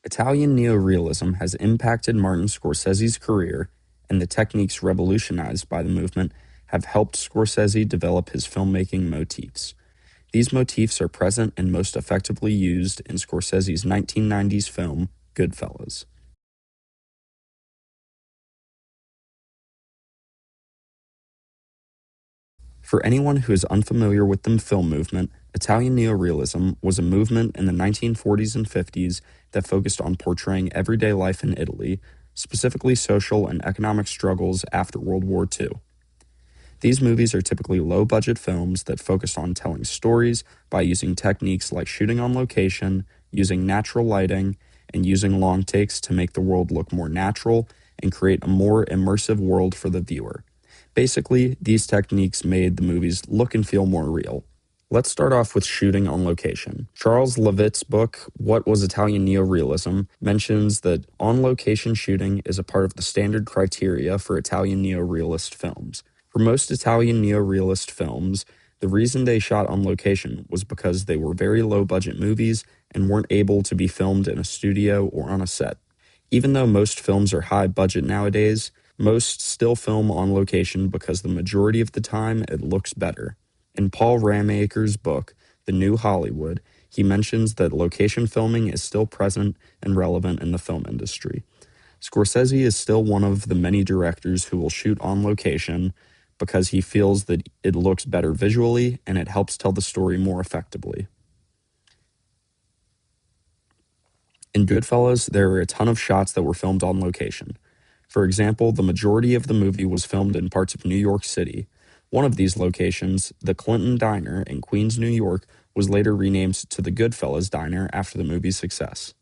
Italian neorealism has impacted Martin Scorsese's career, and the techniques revolutionized by the movement have helped Scorsese develop his filmmaking motifs. These motifs are present and most effectively used in Scorsese's 1990s film, Goodfellas. For anyone who is unfamiliar with the film movement, Italian neorealism was a movement in the 1940s and 50s that focused on portraying everyday life in Italy, specifically social and economic struggles after World War II. These movies are typically low-budget films that focus on telling stories by using techniques like shooting on location, using natural lighting, and using long takes to make the world look more natural and create a more immersive world for the viewer. Basically, these techniques made the movies look and feel more real. Let's start off with shooting on location. Charles Levitt's book, What Was Italian Neorealism, mentions that on-location shooting is a part of the standard criteria for Italian neorealist films. For most Italian neorealist films, the reason they shot on location was because they were very low-budget movies and weren't able to be filmed in a studio or on a set. Even though most films are high-budget nowadays, most still film on location because the majority of the time it looks better. In Paul Ramaker's book, The New Hollywood, he mentions that location filming is still present and relevant in the film industry. Scorsese is still one of the many directors who will shoot on location because he feels that it looks better visually and it helps tell the story more effectively. In Goodfellas, there are a ton of shots that were filmed on location. For example, the majority of the movie was filmed in parts of New York City. One of these locations, the Clinton Diner in Queens, New York, was later renamed to the Goodfellas Diner after the movie's success.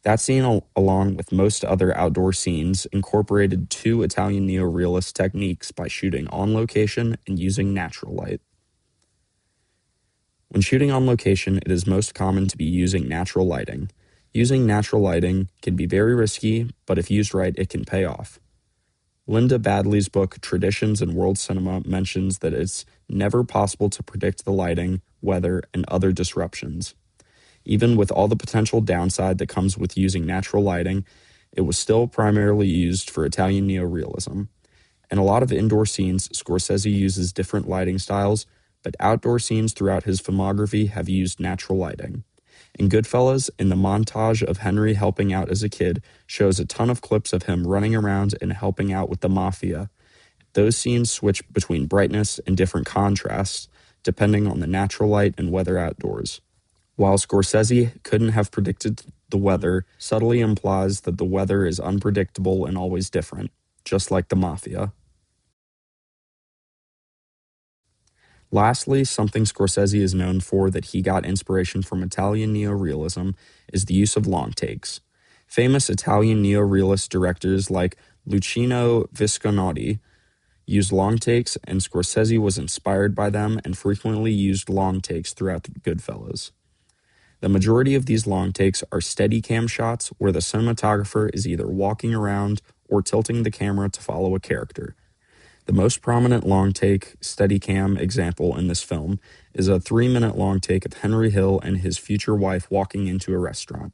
That scene, along with most other outdoor scenes, incorporated two Italian neorealist techniques by shooting on location and using natural light. When shooting on location, it is most common to be using natural lighting. Using natural lighting can be very risky, but if used right, it can pay off. Linda Badley's book, Traditions in World Cinema, mentions that it's never possible to predict the lighting, weather, and other disruptions. Even with all the potential downside that comes with using natural lighting, it was still primarily used for Italian neorealism. In a lot of indoor scenes, Scorsese uses different lighting styles, but outdoor scenes throughout his filmography have used natural lighting. In Goodfellas, in the montage of Henry helping out as a kid, shows a ton of clips of him running around and helping out with the mafia. Those scenes switch between brightness and different contrasts, depending on the natural light and weather outdoors. While Scorsese couldn't have predicted the weather, subtly implies that the weather is unpredictable and always different, just like the mafia. Lastly, something Scorsese is known for that he got inspiration from Italian neorealism is the use of long takes. Famous Italian neorealist directors like Luchino Visconti used long takes, and Scorsese was inspired by them and frequently used long takes throughout Goodfellas. The majority of these long takes are Steadicam shots where the cinematographer is either walking around or tilting the camera to follow a character. The most prominent long take Steadicam example in this film is a 3-minute long take of Henry Hill and his future wife walking into a restaurant.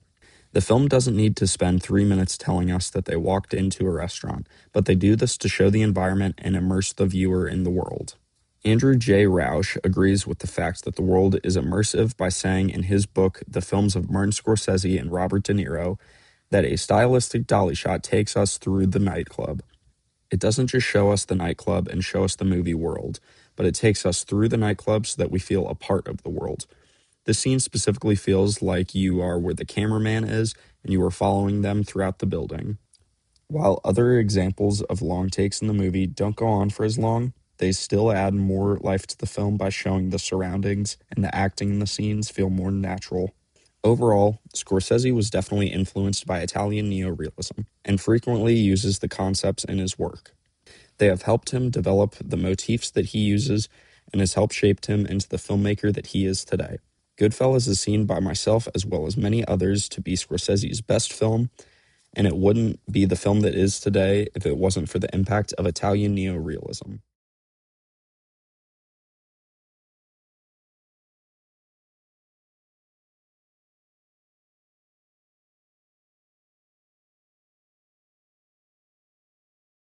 The film doesn't need to spend 3 minutes telling us that they walked into a restaurant, but they do this to show the environment and immerse the viewer in the world. Andrew J. Rausch agrees with the fact that the world is immersive by saying in his book, The Films of Martin Scorsese and Robert De Niro, that a stylistic dolly shot takes us through the nightclub. It doesn't just show us the nightclub and show us the movie world, but it takes us through the nightclub so that we feel a part of the world. This scene specifically feels like you are where the cameraman is and you are following them throughout the building. While other examples of long takes in the movie don't go on for as long, they still add more life to the film by showing the surroundings and the acting in the scenes feel more natural. Overall, Scorsese was definitely influenced by Italian neorealism and frequently uses the concepts in his work. They have helped him develop the motifs that he uses and has helped shape him into the filmmaker that he is today. Goodfellas is seen by myself as well as many others to be Scorsese's best film, and it wouldn't be the film that is today if it wasn't for the impact of Italian neorealism.